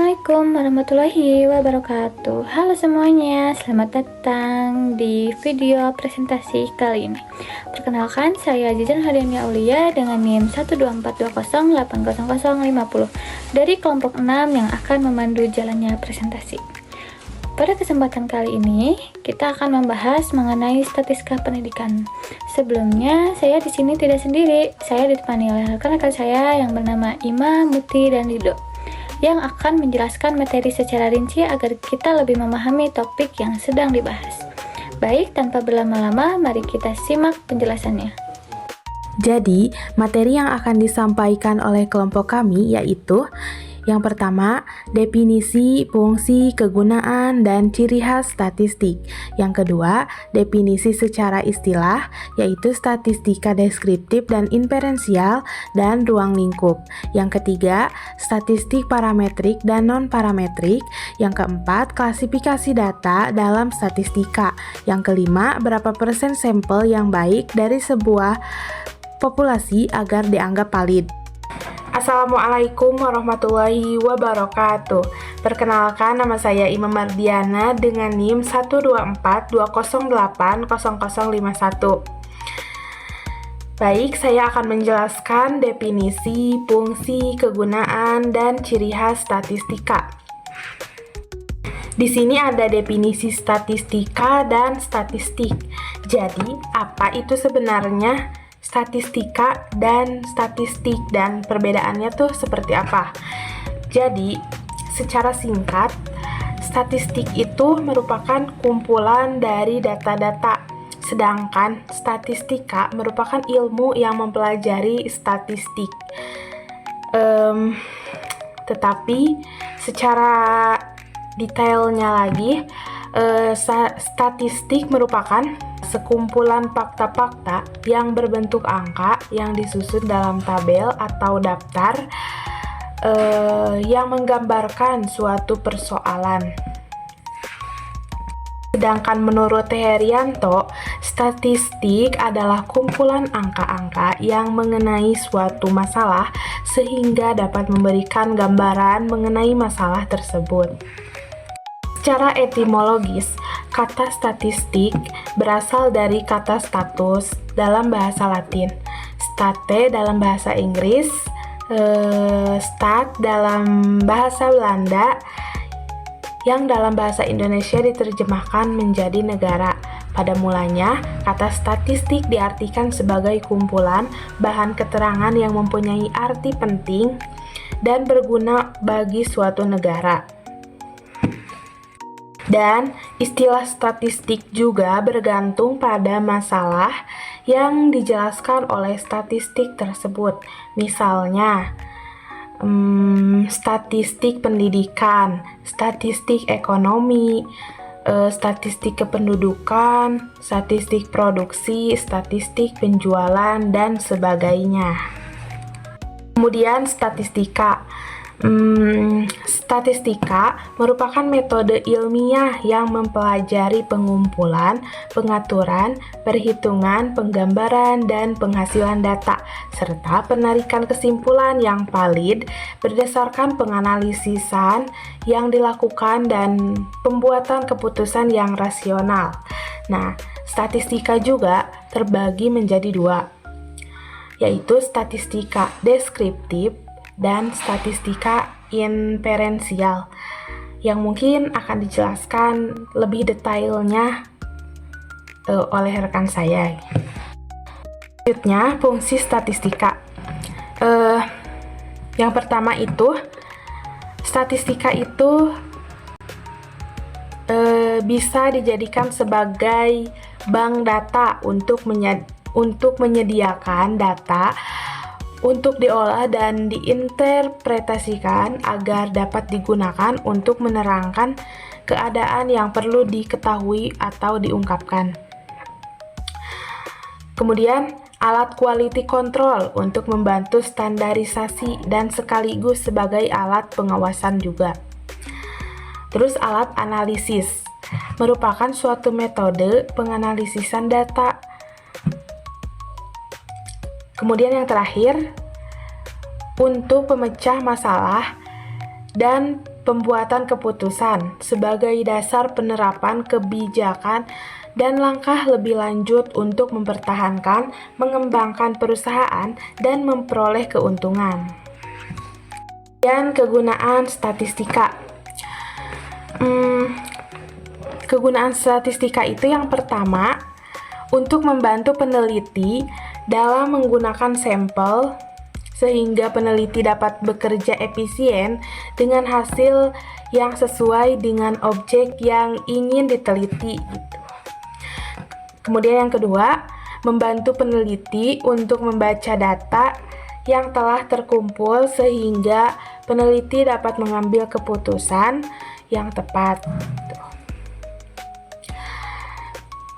Assalamualaikum warahmatullahi wabarakatuh. Halo semuanya, selamat datang di video presentasi kali ini. Perkenalkan, saya Jizan Hadiamia Aulia dengan NIM 1242080080050 dari kelompok 6 yang akan memandu jalannya presentasi. Pada kesempatan kali ini, kita akan membahas mengenai statistika pendidikan. Sebelumnya, saya di sini tidak sendiri. Saya ditemani oleh rekan-rekan saya yang bernama Ima, Muti, dan Lido, yang akan menjelaskan materi secara rinci agar kita lebih memahami topik yang sedang dibahas. Baik, tanpa berlama-lama, mari kita simak penjelasannya. Jadi, materi yang akan disampaikan oleh kelompok kami yaitu yang pertama, definisi, fungsi, kegunaan, dan ciri khas statistik. Yang kedua, definisi secara istilah, yaitu statistika deskriptif dan inferensial, dan ruang lingkup. Yang ketiga, statistik parametrik dan non-parametrik. Yang keempat, klasifikasi data dalam statistika. Yang kelima, berapa persen sampel yang baik dari sebuah populasi agar dianggap valid. Assalamualaikum warahmatullahi wabarakatuh. Perkenalkan, nama saya Ima Mardiana dengan NIM 1242080080051. Baik, saya akan menjelaskan definisi, fungsi, kegunaan, dan ciri khas statistika. Di sini ada definisi statistika dan statistik. Jadi, apa itu sebenarnya statistika dan statistik, dan perbedaannya tuh seperti apa? Jadi, secara singkat, statistik itu merupakan kumpulan dari data-data, sedangkan statistika merupakan ilmu yang mempelajari statistik. Tetapi secara detailnya lagi, statistik merupakan sekumpulan fakta-fakta yang berbentuk angka yang disusun dalam tabel atau daftar yang menggambarkan suatu persoalan. Sedangkan menurut Herianto, statistik adalah kumpulan angka-angka yang mengenai suatu masalah sehingga dapat memberikan gambaran mengenai masalah tersebut. Secara etimologis, kata statistik berasal dari kata status dalam bahasa Latin, state dalam bahasa Inggris, stat dalam bahasa Belanda, yang dalam bahasa Indonesia diterjemahkan menjadi negara. Pada mulanya, kata statistik diartikan sebagai kumpulan bahan keterangan yang mempunyai arti penting dan berguna bagi suatu negara. Dan istilah statistik juga bergantung pada masalah yang dijelaskan oleh statistik tersebut. Misalnya, statistik pendidikan, statistik ekonomi, statistik kependudukan, statistik produksi, statistik penjualan, dan sebagainya. Kemudian statistika. Statistika merupakan metode ilmiah yang mempelajari pengumpulan, pengaturan, perhitungan, penggambaran, dan penghasilan data, serta penarikan kesimpulan yang valid berdasarkan penganalisisan yang dilakukan dan pembuatan keputusan yang rasional. Nah, statistika juga terbagi menjadi dua, yaitu statistika deskriptif dan statistika inferensial, yang mungkin akan dijelaskan lebih detailnya oleh rekan saya. Selanjutnya, fungsi statistika. Yang pertama itu, statistika itu bisa dijadikan sebagai bank data untuk menyediakan data untuk diolah dan diinterpretasikan agar dapat digunakan untuk menerangkan keadaan yang perlu diketahui atau diungkapkan. Kemudian, alat quality control untuk membantu standarisasi dan sekaligus sebagai alat pengawasan juga. Terus alat analisis merupakan suatu metode penganalisisan data. Kemudian yang terakhir, untuk pemecah masalah dan pembuatan keputusan sebagai dasar penerapan kebijakan dan langkah lebih lanjut untuk mempertahankan, mengembangkan perusahaan, dan memperoleh keuntungan. Dan kegunaan statistika. Kegunaan statistika itu yang pertama, untuk membantu peneliti dalam menggunakan sampel sehingga peneliti dapat bekerja efisien dengan hasil yang sesuai dengan objek yang ingin diteliti. Kemudian yang kedua, membantu peneliti untuk membaca data yang telah terkumpul sehingga peneliti dapat mengambil keputusan yang tepat.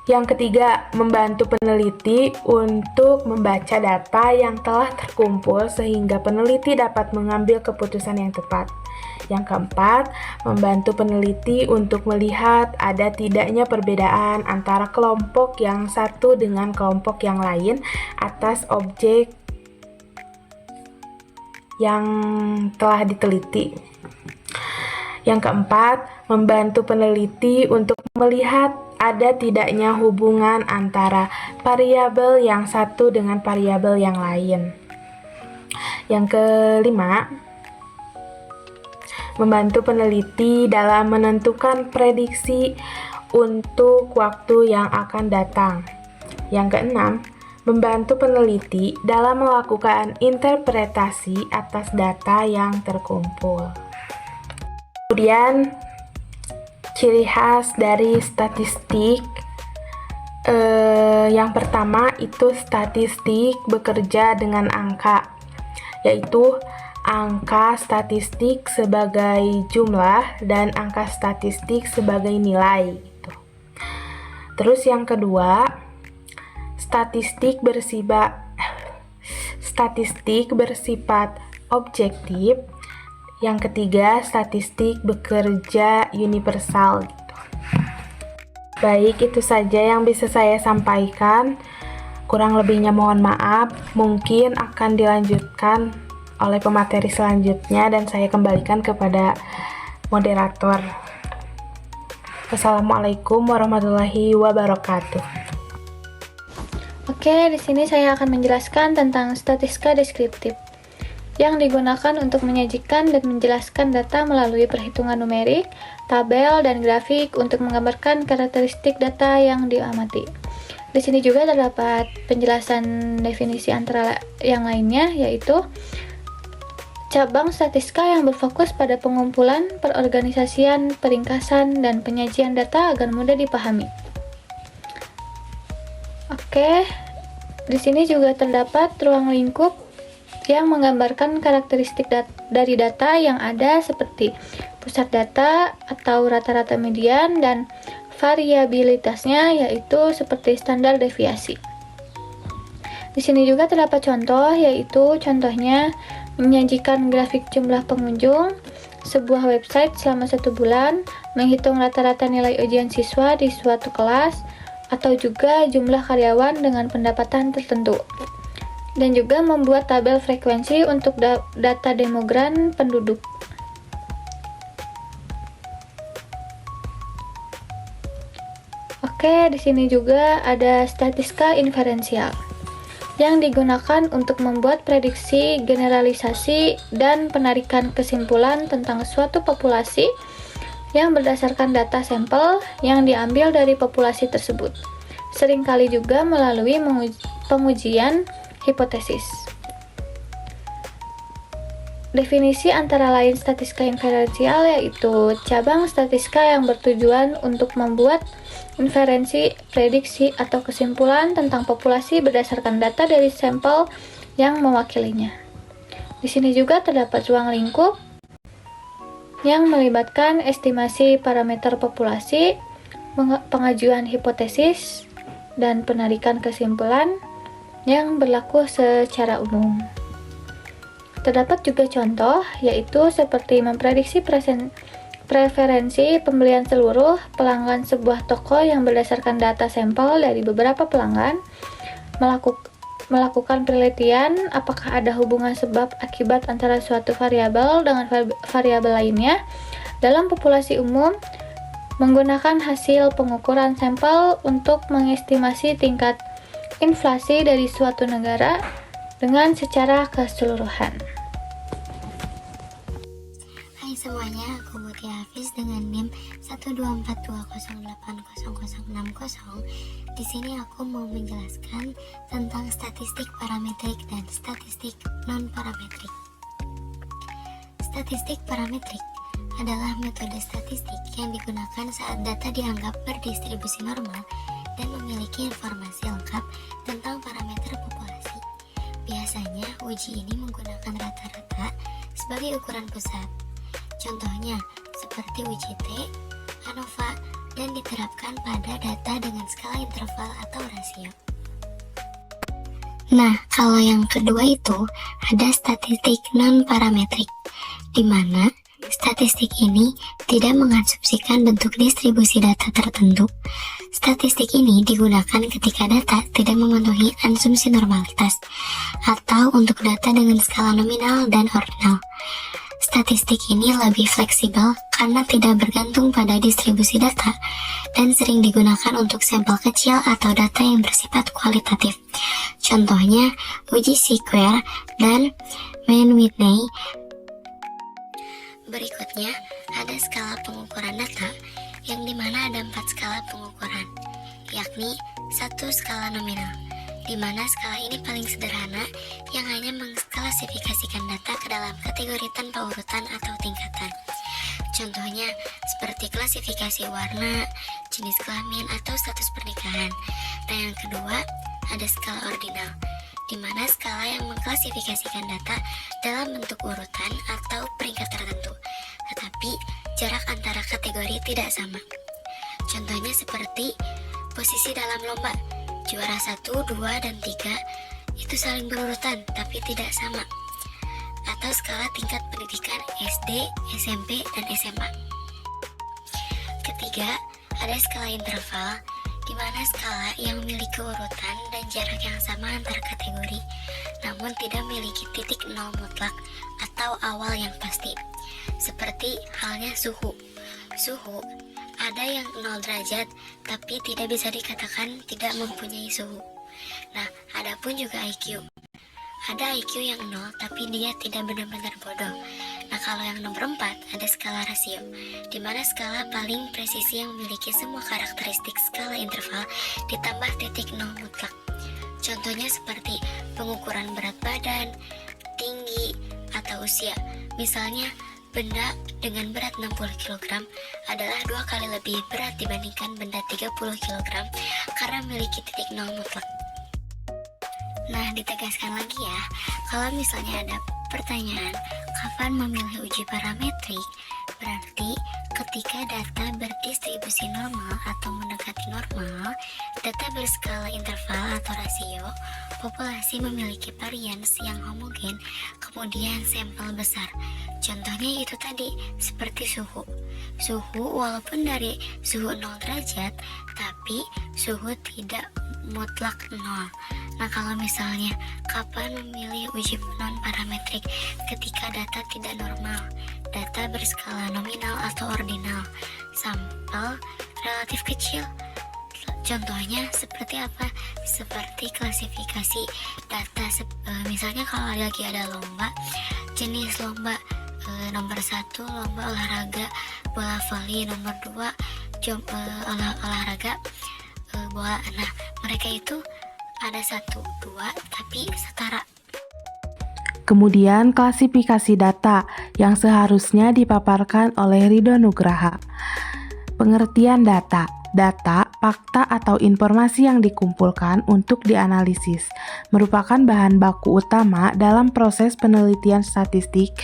Yang ketiga, membantu peneliti untuk membaca data yang telah terkumpul sehingga peneliti dapat mengambil keputusan yang tepat. Yang keempat, membantu peneliti untuk melihat ada tidaknya perbedaan antara kelompok yang satu dengan kelompok yang lain atas objek yang telah diteliti. Yang keempat, membantu peneliti untuk melihat ada tidaknya hubungan antara variabel yang satu dengan variabel yang lain. Yang kelima, membantu peneliti dalam menentukan prediksi untuk waktu yang akan datang. Yang keenam, membantu peneliti dalam melakukan interpretasi atas data yang terkumpul. Kemudian, ciri khas dari statistik yang pertama itu statistik bekerja dengan angka, yaitu angka statistik sebagai jumlah dan angka statistik sebagai nilai. Terus yang kedua, statistik bersifat objektif. Yang ketiga, statistik bekerja universal. Baik, itu saja yang bisa saya sampaikan. Kurang lebihnya mohon maaf. Mungkin akan dilanjutkan oleh pemateri selanjutnya dan saya kembalikan kepada moderator. Wassalamualaikum warahmatullahi wabarakatuh. Oke, di sini saya akan menjelaskan tentang statistika deskriptif yang digunakan untuk menyajikan dan menjelaskan data melalui perhitungan numerik, tabel, dan grafik untuk menggambarkan karakteristik data yang diamati. Di sini juga terdapat penjelasan definisi antara yang lainnya, yaitu cabang statistika yang berfokus pada pengumpulan, perorganisasian, peringkasan, dan penyajian data agar mudah dipahami. Oke, di sini juga terdapat ruang lingkup yang menggambarkan karakteristik dari data yang ada seperti pusat data atau rata-rata median dan variabilitasnya, yaitu seperti standar deviasi. Di sini juga terdapat contoh, yaitu contohnya menyajikan grafik jumlah pengunjung sebuah website selama 1 bulan, menghitung rata-rata nilai ujian siswa di suatu kelas, atau juga jumlah karyawan dengan pendapatan tertentu. Dan juga membuat tabel frekuensi untuk data demogram penduduk. Oke, di sini juga ada statistika inferensial yang digunakan untuk membuat prediksi, generalisasi, dan penarikan kesimpulan tentang suatu populasi yang berdasarkan data sampel yang diambil dari populasi tersebut. Seringkali juga melalui pengujian hipotesis. Definisi antara lain statistika inferensial yaitu cabang statistika yang bertujuan untuk membuat inferensi, prediksi, atau kesimpulan tentang populasi berdasarkan data dari sampel yang mewakilinya. Di sini juga terdapat ruang lingkup yang melibatkan estimasi parameter populasi, pengajuan hipotesis, dan penarikan kesimpulan yang berlaku secara umum. Terdapat juga contoh, yaitu seperti memprediksi preferensi pembelian seluruh pelanggan sebuah toko yang berdasarkan data sampel dari beberapa pelanggan, melakukan penelitian apakah ada hubungan sebab akibat antara suatu variabel dengan variabel lainnya, Dalam populasi umum, menggunakan hasil pengukuran sampel untuk mengestimasi tingkat inflasi dari suatu negara dengan secara keseluruhan. Hai semuanya, aku Mutia Hafiz dengan NIM 124208060. Di sini aku mau menjelaskan tentang statistik parametrik dan statistik non-parametrik. Statistik parametrik adalah metode statistik yang digunakan saat data dianggap berdistribusi normal dan memiliki informasi lengkap tentang parameter populasi. Biasanya, uji ini menggunakan rata-rata sebagai ukuran pusat. Contohnya, seperti uji T, ANOVA, dan diterapkan pada data dengan skala interval atau rasio. Nah, kalau yang kedua itu ada statistik non-parametrik, di mana statistik ini tidak mengasumsikan bentuk distribusi data tertentu. Statistik ini digunakan ketika data tidak memenuhi asumsi normalitas atau untuk data dengan skala nominal dan ordinal. Statistik ini lebih fleksibel karena tidak bergantung pada distribusi data dan sering digunakan untuk sampel kecil atau data yang bersifat kualitatif. Contohnya, uji Square dan Mann-Whitney. Berikutnya, ada skala pengukuran data yang dimana ada 4 skala pengukuran, yakni 1 skala nominal, di mana skala ini paling sederhana yang hanya mengklasifikasikan data ke dalam kategori tanpa urutan atau tingkatan. Contohnya seperti klasifikasi warna, jenis kelamin, atau status pernikahan. Dan yang kedua, ada skala ordinal, di mana skala yang mengklasifikasikan data dalam bentuk urutan atau peringkat tertentu, tetapi jarak antara kategori tidak sama. Contohnya seperti posisi dalam lomba, juara 1, 2, dan 3 itu saling berurutan tapi tidak sama. Atau skala tingkat pendidikan SD, SMP, dan SMA. Ketiga, ada skala interval, di mana skala yang memiliki urutan dan jarak yang sama antar kategori, namun tidak memiliki titik nol mutlak atau awal yang pasti. Seperti halnya suhu. Suhu ada yang 0 derajat, tapi tidak bisa dikatakan tidak mempunyai suhu. Nah, ada pun juga IQ. Ada IQ yang 0, tapi dia tidak benar-benar bodoh. Nah, kalau yang nomor 4, ada skala rasio, di mana skala paling presisi yang memiliki semua karakteristik skala interval ditambah titik nol mutlak. Contohnya seperti pengukuran berat badan, tinggi, atau usia. Misalnya, benda dengan berat 60 kg adalah 2 kali lebih berat dibandingkan benda 30 kg karena memiliki titik nol mutlak. Nah, ditegaskan lagi ya, kalau misalnya ada pertanyaan kapan memilih uji parametrik, berarti ketika data berdistribusi normal atau mendekati normal, data berskala interval atau rasio, populasi memiliki varians yang homogen, kemudian sampel besar. Contohnya itu tadi, seperti suhu. Suhu walaupun dari suhu 0 derajat, tapi suhu tidak mutlak 0. Nah, kalau misalnya kapan memilih uji non-parametrik ketika data tidak normal, data berskala nominal atau ordinal, sampel relatif kecil. Contohnya seperti apa? Seperti klasifikasi data, misalnya kalau lagi ada lomba, jenis lomba nomor 1 lomba olahraga bola voli, nomor 2 olahraga bola. Nah, mereka itu ada 1, 2 tapi setara. Kemudian klasifikasi data yang seharusnya dipaparkan oleh Ridho Nugraha. Pengertian data. Data, fakta atau informasi yang dikumpulkan untuk dianalisis merupakan bahan baku utama dalam proses penelitian statistik.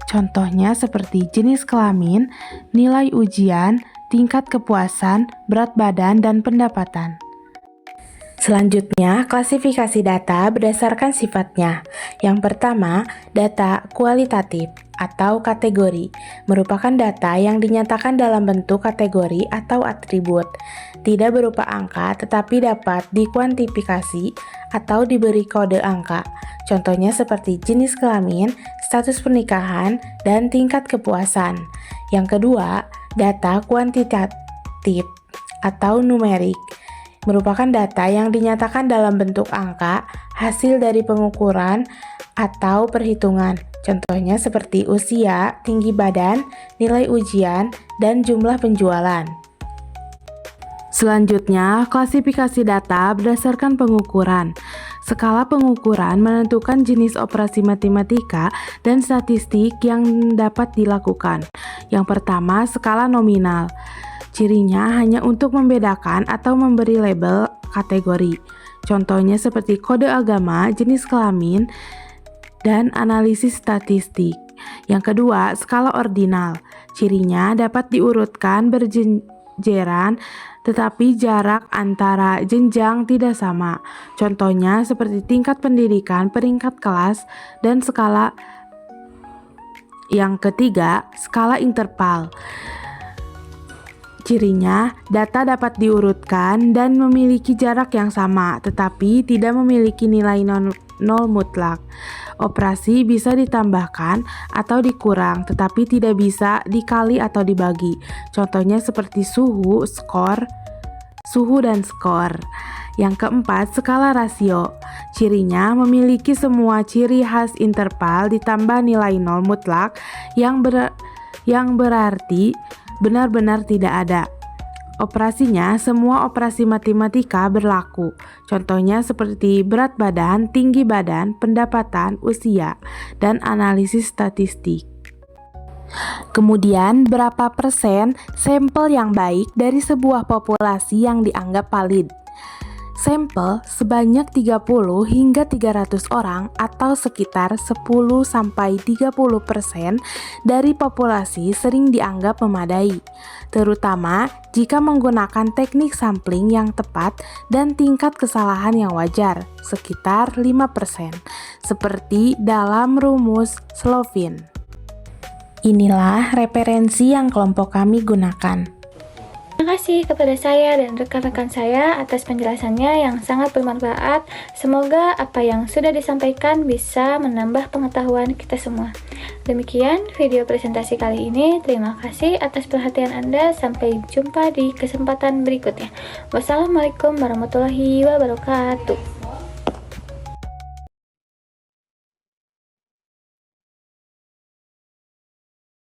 Contohnya seperti jenis kelamin, nilai ujian, tingkat kepuasan, berat badan, dan pendapatan. Selanjutnya, klasifikasi data berdasarkan sifatnya. Yang pertama, data kualitatif atau kategori merupakan data yang dinyatakan dalam bentuk kategori atau atribut, tidak berupa angka tetapi dapat dikuantifikasi atau diberi kode angka. Contohnya seperti jenis kelamin, status pernikahan, dan tingkat kepuasan. Yang kedua, data kuantitatif atau numerik merupakan data yang dinyatakan dalam bentuk angka, hasil dari pengukuran atau perhitungan. Contohnya seperti usia, tinggi badan, nilai ujian, dan jumlah penjualan. Selanjutnya, klasifikasi data berdasarkan pengukuran. Skala pengukuran menentukan jenis operasi matematika dan statistik yang dapat dilakukan. Yang pertama, skala nominal. Cirinya hanya untuk membedakan atau memberi label kategori. Contohnya seperti kode agama, jenis kelamin, dan analisis statistik. Yang kedua, skala ordinal. Cirinya dapat diurutkan berjejeran tetapi jarak antara jenjang tidak sama. Contohnya seperti tingkat pendidikan, peringkat kelas, dan skala. Yang ketiga, skala interval. Cirinya, data dapat diurutkan dan memiliki jarak yang sama, tetapi tidak memiliki nilai nol mutlak. Operasi bisa ditambahkan atau dikurang, tetapi tidak bisa dikali atau dibagi. Contohnya seperti suhu dan skor. Yang keempat, skala rasio. Cirinya memiliki semua ciri khas interval ditambah nilai nol mutlak yang berarti benar-benar tidak ada. Operasinya, semua operasi matematika berlaku. Contohnya seperti berat badan, tinggi badan, pendapatan, usia, dan analisis statistik. Kemudian, berapa persen sampel yang baik dari sebuah populasi yang dianggap valid? Sampel sebanyak 30 hingga 300 orang atau sekitar 10-30% dari populasi sering dianggap memadai, terutama jika menggunakan teknik sampling yang tepat dan tingkat kesalahan yang wajar, sekitar 5%, seperti dalam rumus Slovin. Inilah referensi yang kelompok kami gunakan. Terima kasih kepada saya dan rekan-rekan saya atas penjelasannya yang sangat bermanfaat. Semoga apa yang sudah disampaikan bisa menambah pengetahuan kita semua. Demikian video presentasi kali ini. Terima kasih atas perhatian Anda. Sampai jumpa di kesempatan berikutnya. Wassalamualaikum warahmatullahi wabarakatuh.